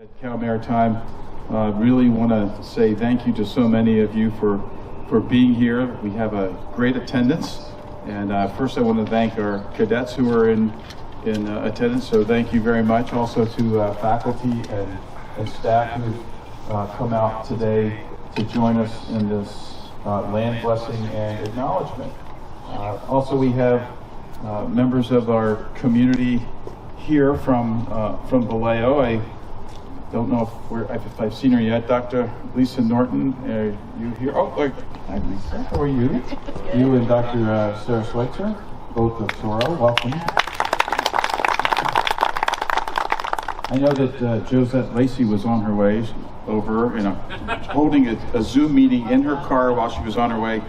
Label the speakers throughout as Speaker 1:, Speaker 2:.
Speaker 1: At Cal Maritime, really want to say thank you to so many of you for being here. We have a great attendance, and first I want to thank our cadets who are in attendance, so thank you very much. Also to faculty and staff who've come out today to join us in this land blessing and acknowledgement. Also, we have members of our community here from Vallejo. I don't know if I've seen her yet. Dr. Lisa Norton, are you here? Oh, hi Lisa, how are you? You and Dr. Sarah Schweitzer, both of Toro, welcome. I know that Josette Lacey was on her way over, holding a Zoom meeting in her car while she was on her way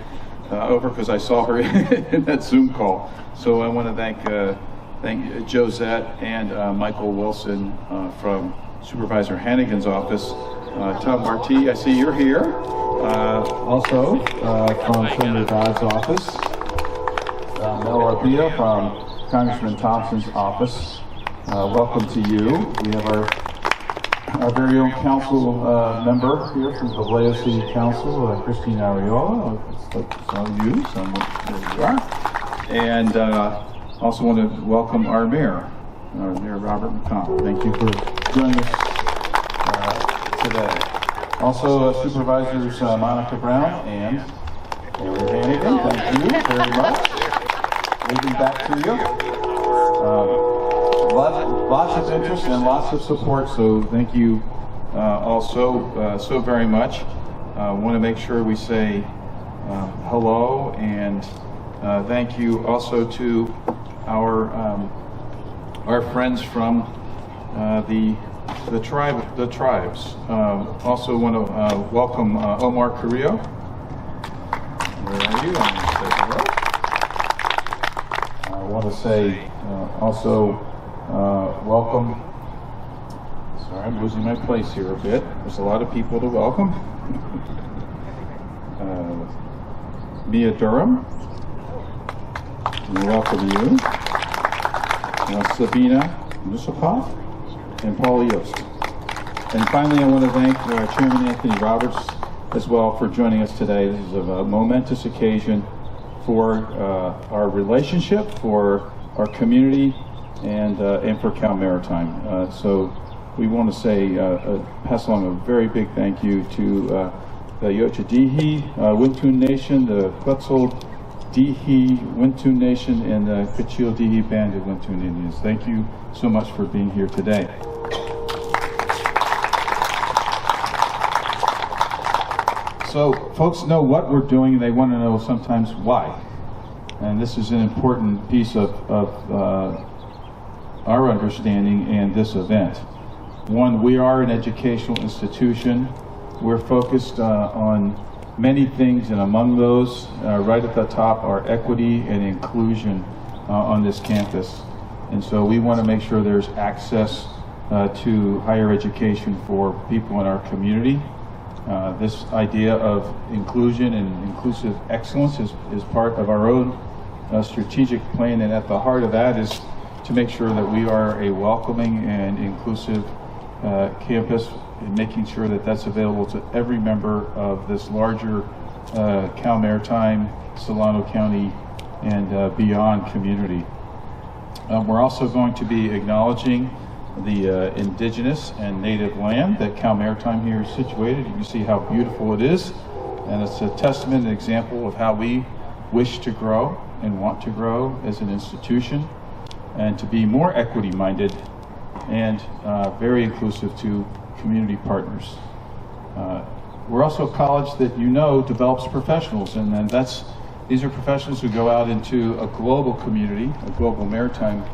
Speaker 1: over, because I saw her in that Zoom call. So I want to thank Josette and Michael Wilson from Supervisor Hannigan's office. Tom Marti, I see you're here. Also from Senator Dodd's office. Mel Arpia from Congressman Thompson's office. Welcome to you. We have our very own council member here from the Vallejo City Council, Christine Ariola. Some of you, some there you are. And also want to welcome our mayor Robert McConnell. Thank you for joining us today. Also, Supervisors Monica Brown and Larry Hannigan. Thank you very much. Leading back to you. Lots of interest and lots of support, so thank you also so very much. Want to make sure we say hello and thank you also to our friends from the tribes. Also want to welcome Omar Carrillo. Where are you? I want to say also welcome. Sorry, I'm losing my place here a bit. There's a lot of people to welcome. Mia Durham, we welcome you. Sabina Musapov and Paul Yost. And finally, I want to thank Chairman Anthony Roberts as well for joining us today. This is a momentous occasion for our relationship, for our community, and for Cal Maritime. So we want to say, pass along a very big thank you to the Yochadihi Wintun Nation, the Quetzal Dihi Wintun Nation, and the Kachil Dihi Band of Wintun Indians. Thank you so much for being here today. So folks know what we're doing, and they want to know sometimes why. And this is an important piece of our understanding and this event. One, we are an educational institution. We're focused on many things, and among those, right at the top, are equity and inclusion on this campus. And so we want to make sure there's access to higher education for people in our community. This idea of inclusion and inclusive excellence is part of our own strategic plan, and at the heart of that is to make sure that we are a welcoming and inclusive campus, and making sure that that's available to every member of this larger Cal Maritime, Solano County, and beyond community. We're also going to be acknowledging the indigenous and native land that Cal Maritime here is situated. You can see how beautiful it is, and it's a testament and example of how we wish to grow and want to grow as an institution, and to be more equity-minded and very inclusive to community partners. We're also a college that develops professionals, and these are professionals who go out into a global community, a global maritime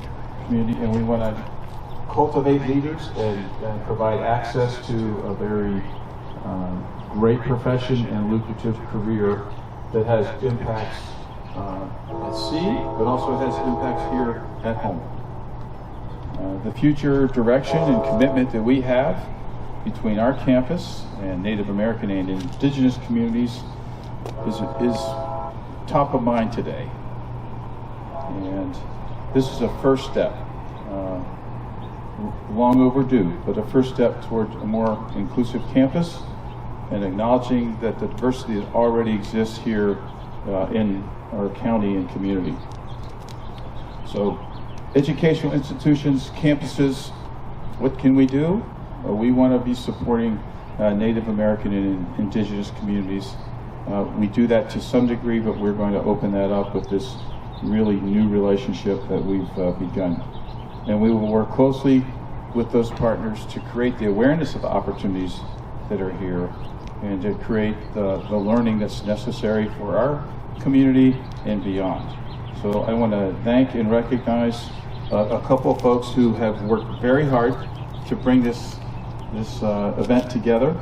Speaker 1: community, and we want to cultivate leaders and provide access to a very great profession and lucrative career that has impacts at sea, but also has impacts here at home. The future direction and commitment that we have between our campus and Native American and indigenous communities is top of mind today. And this is a first step. long overdue, but a first step toward a more inclusive campus and acknowledging that the diversity that already exists here in our county and community. So, educational institutions, campuses, what can we do? Well, we want to be supporting Native American and indigenous communities. We do that to some degree, but we're going to open that up with this really new relationship that we've begun. And we will work closely with those partners to create the awareness of the opportunities that are here and to create the learning that's necessary for our community and beyond. So I want to thank and recognize a couple of folks who have worked very hard to bring this event together.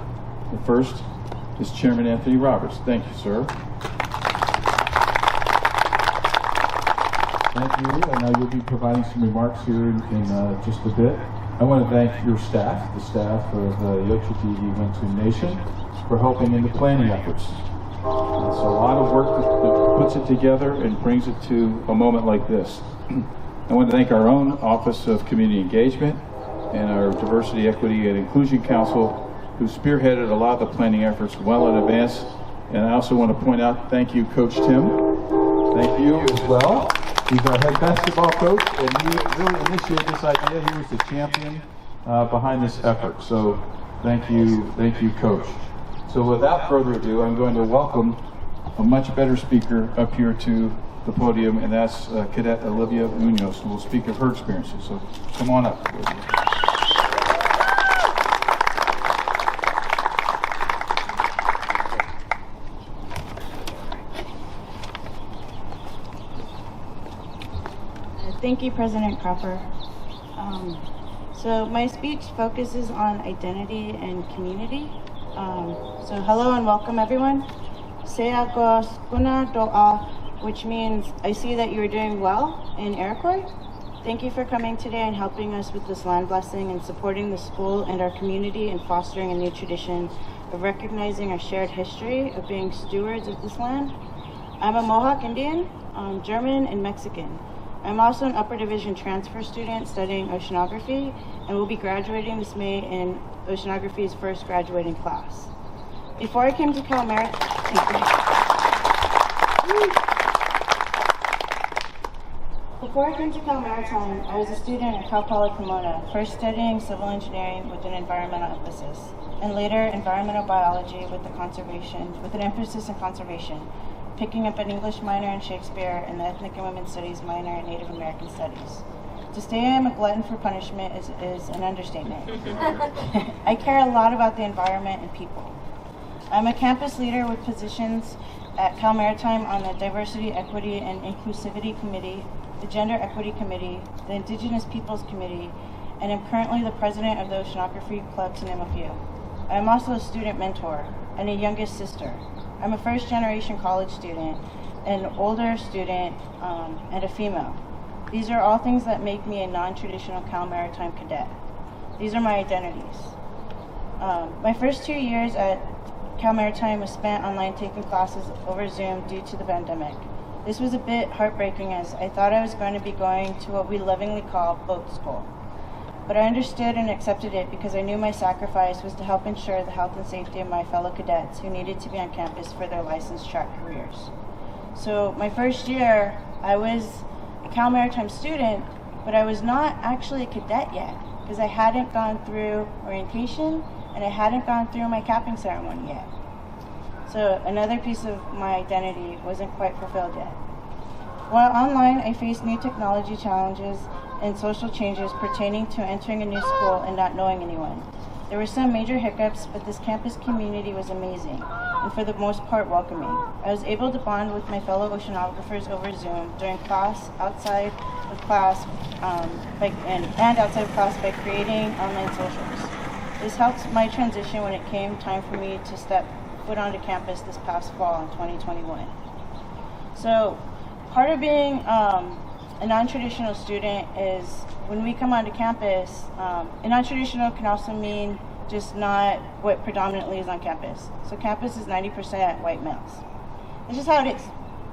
Speaker 1: The first is Chairman Anthony Roberts. Thank you, sir. Thank you. I know you'll be providing some remarks here in just a bit. I want to thank your staff, the staff of the Yochiti Nation, for helping in the planning efforts. It's a lot of work that puts it together and brings it to a moment like this. I want to thank our own Office of Community Engagement and our Diversity, Equity, and Inclusion Council, who spearheaded a lot of the planning efforts well in advance. And I also want to point out, thank you, Coach Tim. Thank you as well. He's our head basketball coach, and he really initiated this idea. He was the champion behind this effort. So thank you, Coach. So without further ado, I'm going to welcome a much better speaker up here to the podium, and that's Cadet Olivia Munoz, who will speak of her experiences. So come on up, Olivia.
Speaker 2: Thank you, President Cropper. So my speech focuses on identity and community. So hello and welcome, everyone. Se'ako skuna do'a, which means I see that you are doing well in Iroquois. Thank you for coming today and helping us with this land blessing and supporting the school and our community and fostering a new tradition of recognizing our shared history of being stewards of this land. I'm a Mohawk Indian, German, and Mexican. I'm also an upper division transfer student studying oceanography and will be graduating this May in oceanography's first graduating class. Before I came to Cal Maritime, I was a student at Cal Poly Pomona, first studying civil engineering with an environmental emphasis, and later environmental biology with an emphasis in conservation, picking up an English minor in Shakespeare and the Ethnic and Women's Studies minor in Native American Studies. To say I am a glutton for punishment is an understatement. I care a lot about the environment and people. I'm a campus leader with positions at Cal Maritime on the Diversity, Equity, and Inclusivity Committee, the Gender Equity Committee, the Indigenous Peoples Committee, and am currently the president of the Oceanography Club, to name a few. I am also a student mentor and a youngest sister. I'm a first-generation college student, an older student, and a female. These are all things that make me a non-traditional Cal Maritime cadet. These are my identities. My first 2 years at Cal Maritime was spent online taking classes over Zoom due to the pandemic. This was a bit heartbreaking as I thought I was going to be going to what we lovingly call boat school. But I understood and accepted it because I knew my sacrifice was to help ensure the health and safety of my fellow cadets who needed to be on campus for their licensed track careers. So my first year, I was a Cal Maritime student, but I was not actually a cadet yet because I hadn't gone through orientation and I hadn't gone through my capping ceremony yet. So another piece of my identity wasn't quite fulfilled yet. While online, I faced new technology challenges and social changes pertaining to entering a new school and not knowing anyone. There were some major hiccups, but this campus community was amazing, and for the most part welcoming. I was able to bond with my fellow oceanographers over Zoom during class, outside of class, and outside of class by creating online socials. This helped my transition when it came time for me to step foot onto campus this past fall in 2021. So, part of being a non-traditional student is when we come onto campus, and non-traditional can also mean just not what predominantly is on campus. So campus is 90% white males. It's just how it is.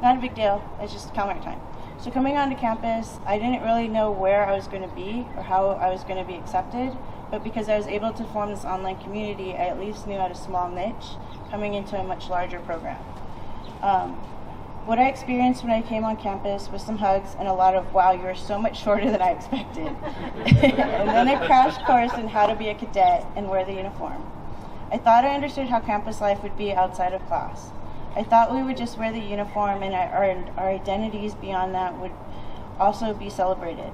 Speaker 2: Not a big deal. It's just Cal Maritime. So coming onto campus, I didn't really know where I was going to be or how I was going to be accepted, but because I was able to form this online community, I at least knew I had a small niche coming into a much larger program. What I experienced when I came on campus was some hugs and a lot of, wow, you are so much shorter than I expected. And then a crash course in how to be a cadet and wear the uniform. I thought I understood how campus life would be outside of class. I thought we would just wear the uniform and our identities beyond that would also be celebrated.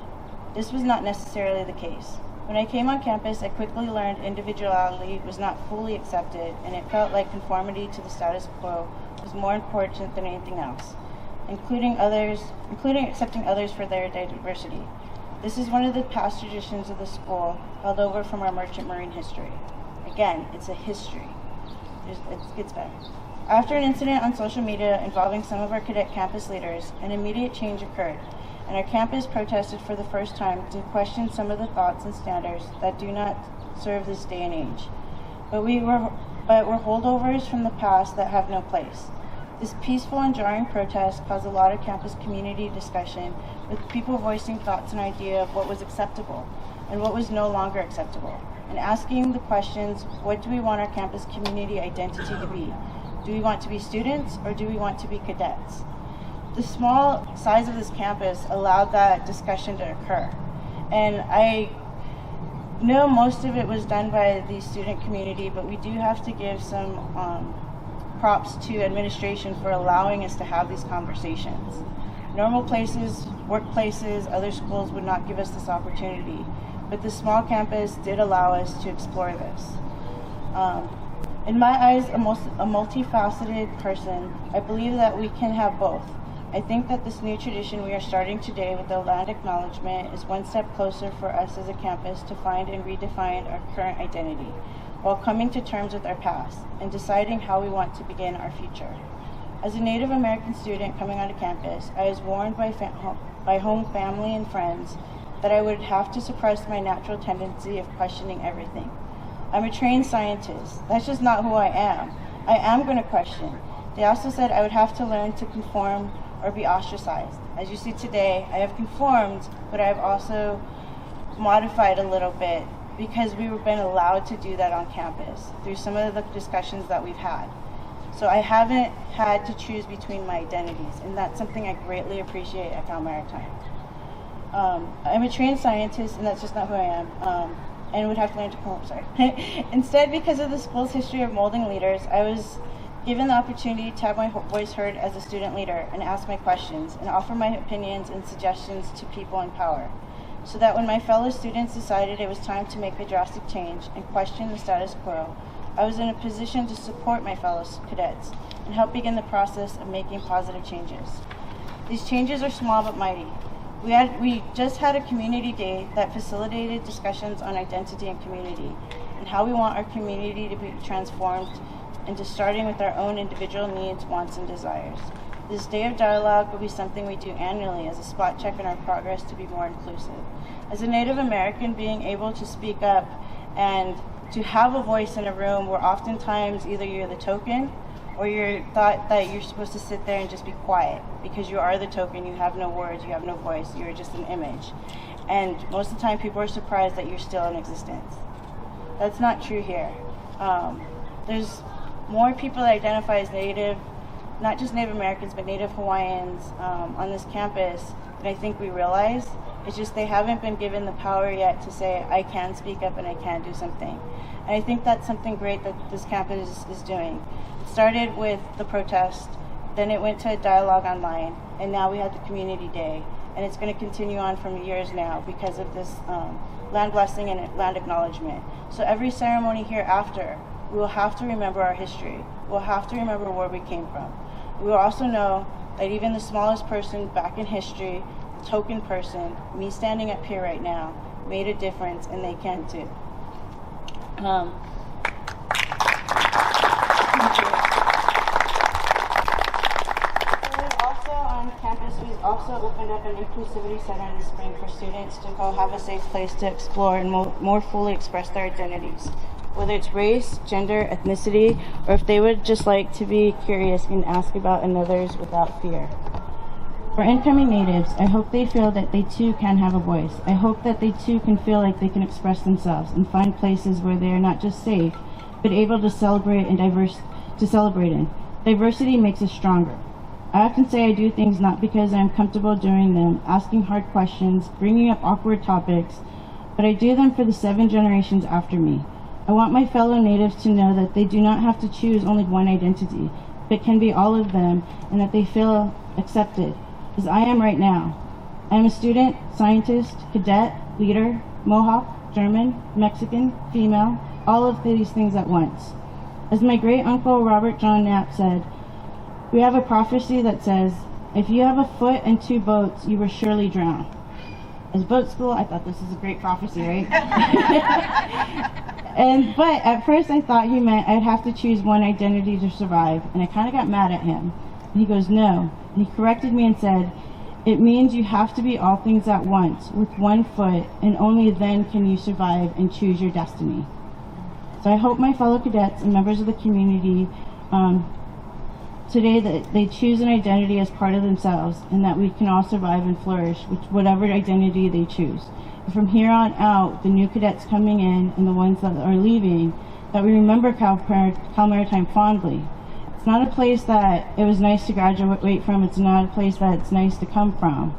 Speaker 2: This was not necessarily the case. When I came on campus, I quickly learned individuality was not fully accepted, and it felt like conformity to the status quo was more important than anything else, including accepting others for their diversity. This is one of the past traditions of the school, held over from our merchant marine history. Again, it's a history. It gets better. After an incident on social media involving some of our cadet campus leaders, an immediate change occurred, and our campus protested for the first time to question some of the thoughts and standards that do not serve this day and age. But we're holdovers from the past that have no place. This peaceful and jarring protest caused a lot of campus community discussion, with people voicing thoughts and ideas of what was acceptable and what was no longer acceptable, and asking the questions, what do we want our campus community identity to be? Do we want to be students or do we want to be cadets? The small size of this campus allowed that discussion to occur. And I know most of it was done by the student community, but we do have to give some props to administration for allowing us to have these conversations. Normal places, workplaces, other schools would not give us this opportunity, but the small campus did allow us to explore this. In my eyes, a multifaceted person, I believe that we can have both. I think that this new tradition we are starting today with the land acknowledgement is one step closer for us as a campus to find and redefine our current identity, while coming to terms with our past and deciding how we want to begin our future. As a Native American student coming onto campus, I was warned by home family and friends that I would have to suppress my natural tendency of questioning everything. I'm a trained scientist. That's just not who I am. I am going to question. They also said I would have to learn to conform or be ostracized. As you see today, I have conformed, but I've also modified a little bit because we've been allowed to do that on campus through some of the discussions that we've had. So I haven't had to choose between my identities, and that's something I greatly appreciate at Cal Maritime. I'm a trained scientist, and that's just not who I am, and would have to learn to conform, sorry. Instead, because of the school's history of molding leaders, I was given the opportunity to have my voice heard as a student leader and ask my questions and offer my opinions and suggestions to people in power, so that when my fellow students decided it was time to make a drastic change and question the status quo, I was in a position to support my fellow cadets and help begin the process of making positive changes. These changes are small but mighty. We just had a community day that facilitated discussions on identity and community and how we want our community to be transformed into starting with our own individual needs, wants, and desires. This day of dialogue will be something we do annually as a spot check in our progress to be more inclusive. As a Native American, being able to speak up and to have a voice in a room where oftentimes either you're the token or you're thought that you're supposed to sit there and just be quiet because you are the token, you have no words, you have no voice, you're just an image. And most of the time people are surprised that you're still in existence. That's not true here. There's more people that identify as Native, not just Native Americans, but Native Hawaiians on this campus than I think we realize. It's just they haven't been given the power yet to say, I can speak up and I can do something. And I think that's something great that this campus is doing. It started with the protest, then it went to a dialogue online, and now we have the community day. And it's going to continue on for years now because of this land blessing and land acknowledgement. So every ceremony hereafter, we will have to remember our history. We'll have to remember where we came from. We will also know that even the smallest person back in history, the token person, me standing up here right now, made a difference, and they can too. Also on campus, we've also opened up an inclusivity center this spring for students to go have a safe place to explore and more fully express their identities, whether it's race, gender, ethnicity, or if they would just like to be curious and ask about another's without fear. For incoming natives, I hope they feel that they too can have a voice. I hope that they too can feel like they can express themselves and find places where they are not just safe, but able to celebrate and celebrate in. Diversity makes us stronger. I often say I do things not because I am comfortable doing them, asking hard questions, bringing up awkward topics, but I do them for the 7 generations after me. I want my fellow natives to know that they do not have to choose only one identity, but can be all of them, and that they feel accepted, as I am right now. I am a student, scientist, cadet, leader, Mohawk, German, Mexican, female, all of these things at once. As my great uncle Robert John Knapp said, we have a prophecy that says, if you have a foot and 2 boats, you will surely drown. As boat school, I thought this was a great prophecy, right? But at first I thought he meant I'd have to choose one identity to survive, and I kind of got mad at him. And he goes, no. And he corrected me and said, it means you have to be all things at once, with 1 foot, and only then can you survive and choose your destiny. So I hope my fellow cadets and members of the community today that they choose an identity as part of themselves, and that we can all survive and flourish with whatever identity they choose. And from here on out, the new cadets coming in and the ones that are leaving, that we remember Cal Maritime fondly. It's not a place that it was nice to graduate from. It's not a place that it's nice to come from.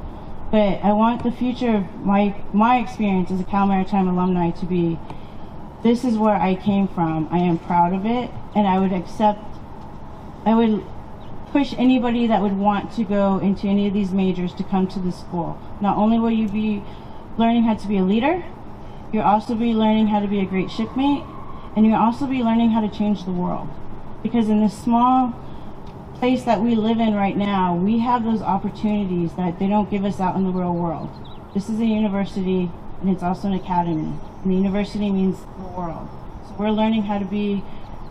Speaker 2: But I want the future of my experience as a Cal Maritime alumni to be, this is where I came from. I am proud of it, and I would push anybody that would want to go into any of these majors to come to this school. Not only will you be learning how to be a leader, you'll also be learning how to be a great shipmate, and you'll also be learning how to change the world. Because in this small place that we live in right now, we have those opportunities that they don't give us out in the real world. This is a university, and it's also an academy. And the university means the world. So we're learning how to be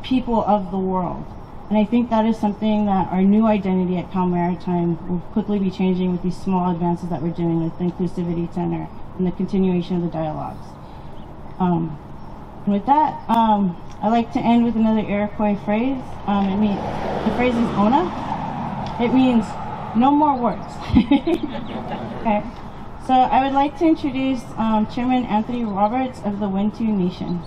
Speaker 2: people of the world. And I think that is something that our new identity at Cal Maritime will quickly be changing with these small advances that we're doing with the Inclusivity Center and the continuation of the dialogues. And with that, I like to end with another Iroquois phrase. The phrase is Ona. It means no more words. Okay. So I would like to introduce Chairman Anthony Roberts of the Wintu Nation.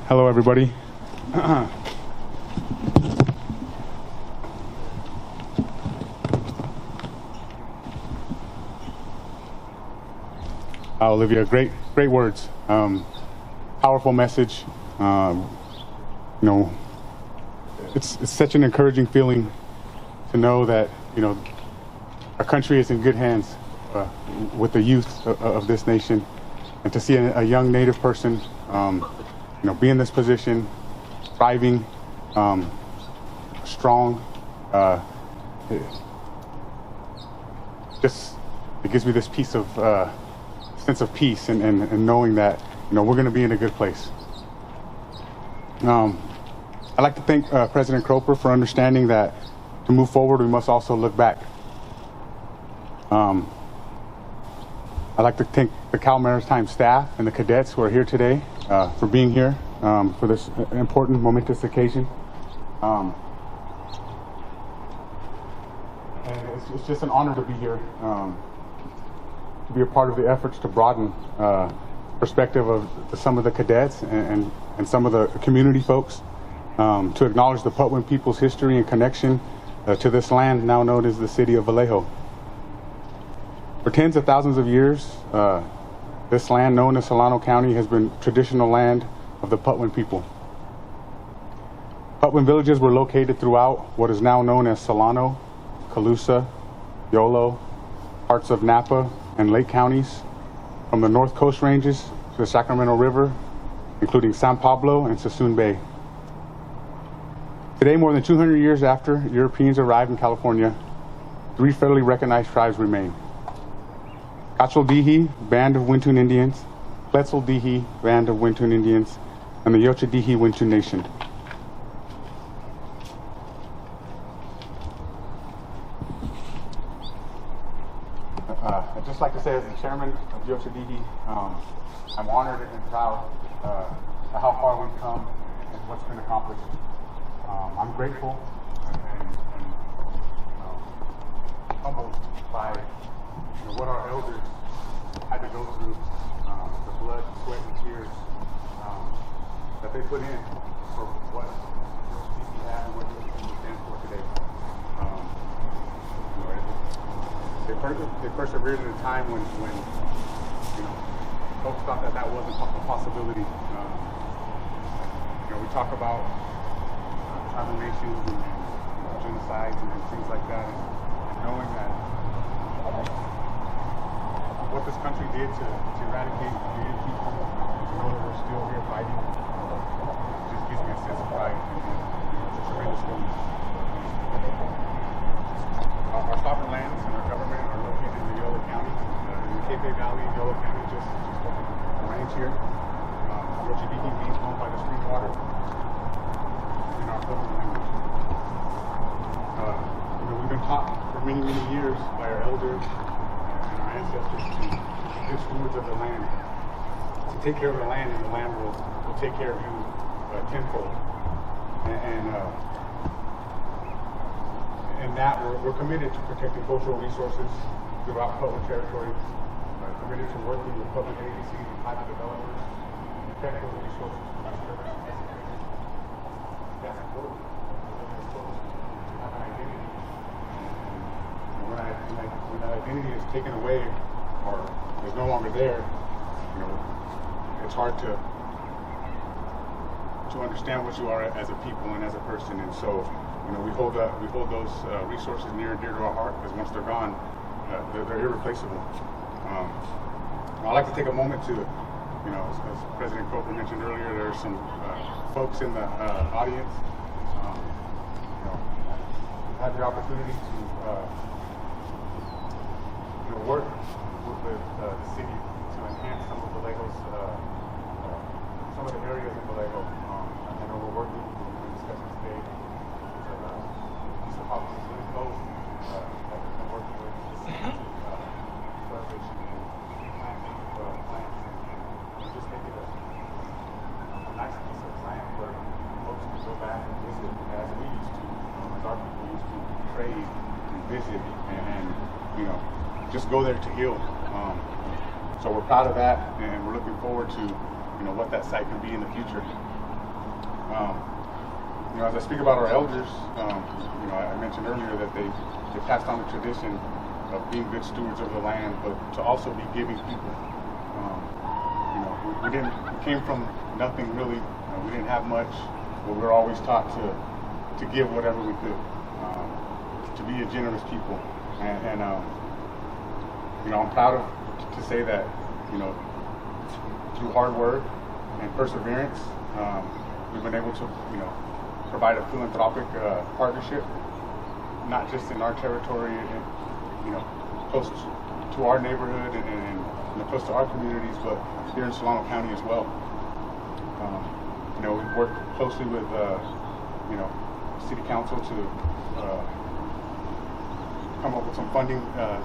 Speaker 3: Hello, everybody. Olivia, great words. Powerful message. It's such an encouraging feeling to know that our country is in good hands with the youth of this nation, and to see a young Native person be in this position, thriving, strong. It gives me this sense of peace and knowing that we're going to be in a good place. I'd like to thank President Croper for understanding that to move forward we must also look back. I'd like to thank the Cal Maritime staff and the cadets who are here today for being here for this important, momentous occasion. And it's just an honor to be here, to be a part of the efforts to broaden perspective of some of the cadets and some of the community folks, to acknowledge the Patwin people's history and connection to this land now known as the city of Vallejo. For tens of thousands of years, this land known as Solano County has been traditional land of the Patwin people. Patwin villages were located throughout what is now known as Solano, Colusa, Yolo, parts of Napa and Lake counties, from the North Coast Ranges to the Sacramento River, including San Pablo and Sassoon Bay. Today, more than 200 years after Europeans arrived in California, 3 federally recognized tribes remain. Cachol-Dihi, Band of Wintun Indians, Quetzal-Dihi, Band of Wintun Indians, and the Yocha-Dihi Wintun Nation. chairman of Yoshidiki, I'm honored and proud at how far we've come and what's been accomplished. I'm grateful and humbled by what our elders had to go through, the blood, sweat, and tears that they put in for what Yoshidiki had and what Yoshidiki stands for today. They persevered in a time when folks thought that wasn't a possibility. We talk about tribal nations and genocides and things like that, and knowing that what this country did to eradicate Native people, to know that we're still here fighting, just gives me a sense of pride, and it's a tremendous feeling. Our sovereign lands and our government are located in the Yolo County, in the Kepe Valley, Yolo County, just over the range here. Yoshidiki means home by the stream water in our Pueblo language. We've been taught for many, many years by our elders and our ancestors to be good stewards of the land, to take care of the land, and the land will take care of you tenfold. And that we're committed to protecting cultural resources throughout public territory, committed to working with public agencies and private developers to protect those resources from disturbance. That's important. To have an identity. And when that identity is taken away or is no longer there, it's hard to understand what you are as a people and as a person. And so, we hold those resources near and dear to our heart, because once they're gone, they're irreplaceable. I'd like to take a moment to, as President Coker mentioned earlier, there are some folks in the audience. We've had the opportunity to work with the city to enhance some of Vallejo's, some of the areas in Vallejo. I know we're working, we're discussing today. Policies really close that we've been working with collaboration and planting plants and just make it a nice piece of land where folks can go back and visit as we used to, as our people used to trade and visit and just go there to heal. So we're proud of that, and we're looking forward to what that site can be in the future. As I speak about our elders, I mentioned earlier that they passed on the tradition of being good stewards of the land, but to also be giving people. We came from nothing really. We didn't have much, but we were always taught to give whatever we could, to be a generous people. And I'm proud to say that through hard work and perseverance, we've been able to provide a philanthropic partnership, not just in our territory, and close to our neighborhood and close to our communities, but here in Solano County as well. We've worked closely with City Council to come up with some funding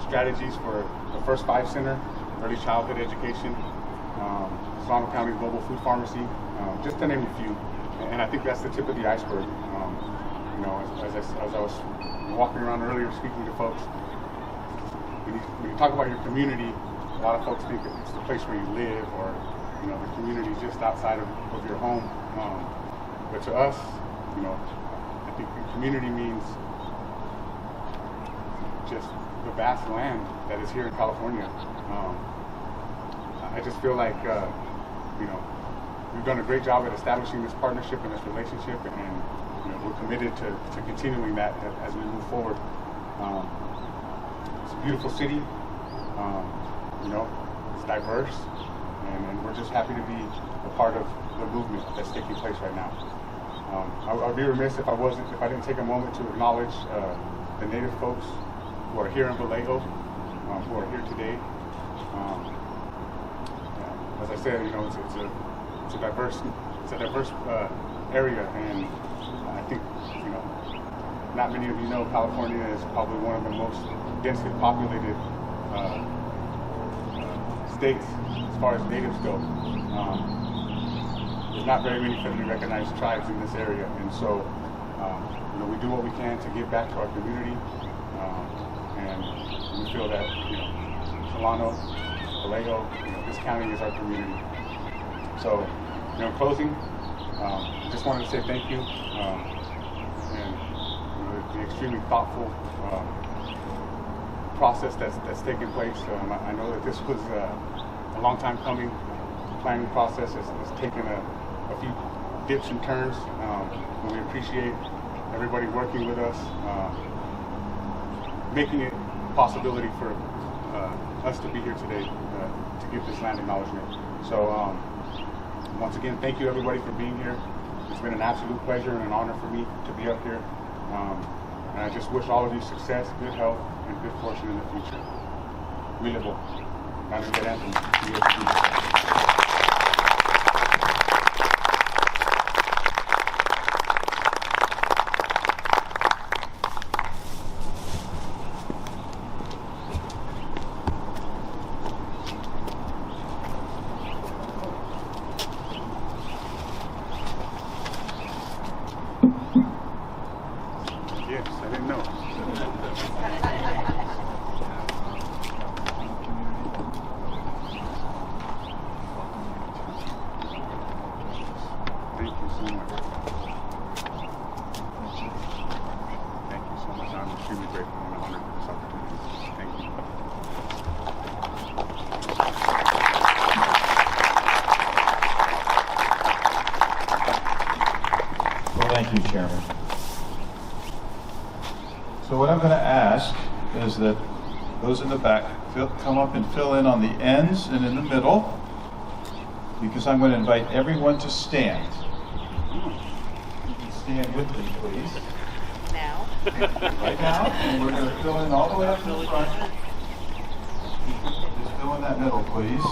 Speaker 3: strategies for the First Five Center, early childhood education, Solano County Global Food Pharmacy, just to name a few. And I think that's the tip of the iceberg. As I was walking around earlier speaking to folks, when you talk about your community, a lot of folks think it's the place where you live or the community just outside of your home. But to us, I think the community means just the vast land that is here in California. I just feel like we've done a great job at establishing this partnership and this relationship, and we're committed to continuing that as we move forward. It's a beautiful city. It's diverse, and we're just happy to be a part of the movement that's taking place right now. I'd be remiss if I didn't take a moment to acknowledge the Native folks who are here in Vallejo, who are here today. As I said, it's a diverse area, and I think not many of you know California is probably one of the most densely populated States as far as natives go. There's not very many federally recognized tribes in this area, and so we do what we can to give back to our community, and we feel that Solano, Vallejo, this county is our community. So, in closing, just wanted to say thank you, and the extremely thoughtful process that's taken place. I know that this was a long time coming. The planning process has taken a few dips and turns, and we appreciate everybody working with us, making it a possibility for us to be here today to give this land acknowledgement. So once again, thank you everybody for being here. It's been an absolute pleasure and an honor for me to be up here. And I just wish all of you success, good health, and good fortune in the future. Milebo. Yes, I didn't know. Thank you so much. Thank you so much. I'm extremely grateful and honored for this opportunity. Thank you.
Speaker 1: Well, thank you, Chairman. So what I'm going to ask is that those in the back come up and fill in on the ends and in the middle, because I'm going to invite everyone to stand. You can stand with me, please.
Speaker 4: Now.
Speaker 1: Right now, and we're going to fill in all the way up to the front. Just fill in that middle, please.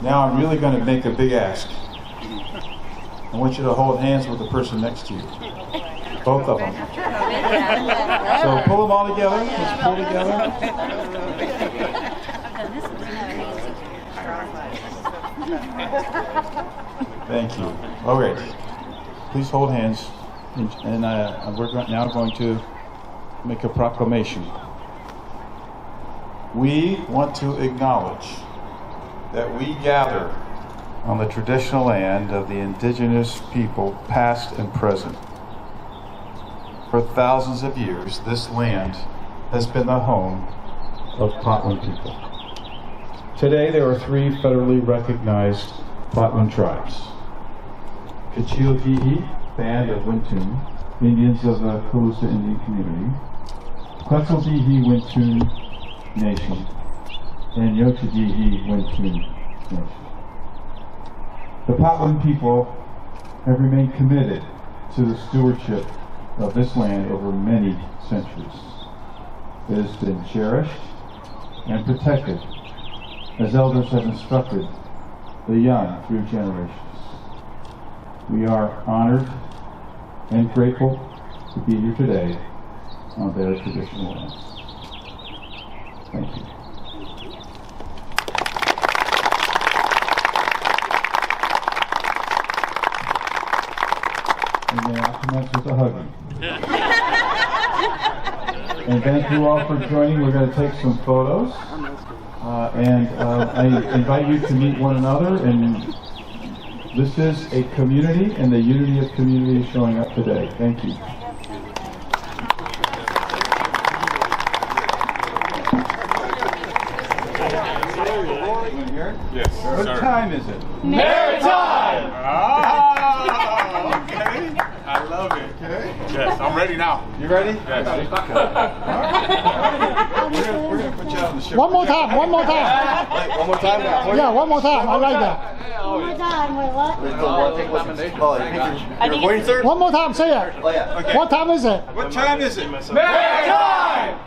Speaker 1: Now I'm really going to make a big ask. I want you to hold hands with the person next to you. Both of them. So pull them all together. Just pull together. Thank you. All right. Please hold hands. And we're now going to make a proclamation. We want to acknowledge that we gather on the traditional land of the indigenous people, past and present. For thousands of years, this land has been the home of Patwin people. Today, there are 3 federally recognized Patwin tribes. Kachilgihi, Band of Wintun, Indians of the Calusa Indian Community, Quetzalgihi Wintun Nation, and Yochagihi Wintun Nation. The Patwin people have remained committed to the stewardship of this land over many centuries. It has been cherished and protected as elders have instructed the young through generations. We are honored and grateful to be here today on their traditional lands. Thank you. And then I'll commence with a hugging. And thank you all for joining. We're going to take some photos. I invite you to meet one another. And this is a community, and the unity of community is showing up today. Thank you.
Speaker 3: Yes.
Speaker 1: What time is it?
Speaker 5: Maritime!
Speaker 3: Ah, okay. I love it.
Speaker 1: Okay.
Speaker 3: Yes, I'm ready now.
Speaker 1: You ready?
Speaker 3: Yes.
Speaker 1: Okay. All right. We're gonna put you out on the ship.
Speaker 5: One more time, one more time.
Speaker 3: One more time now.
Speaker 5: Yeah, one more time. I like that.
Speaker 6: One more time, wait, what?
Speaker 5: One more time, say it.
Speaker 1: Okay.
Speaker 5: What time is it?
Speaker 1: What time is it?
Speaker 5: Maritime!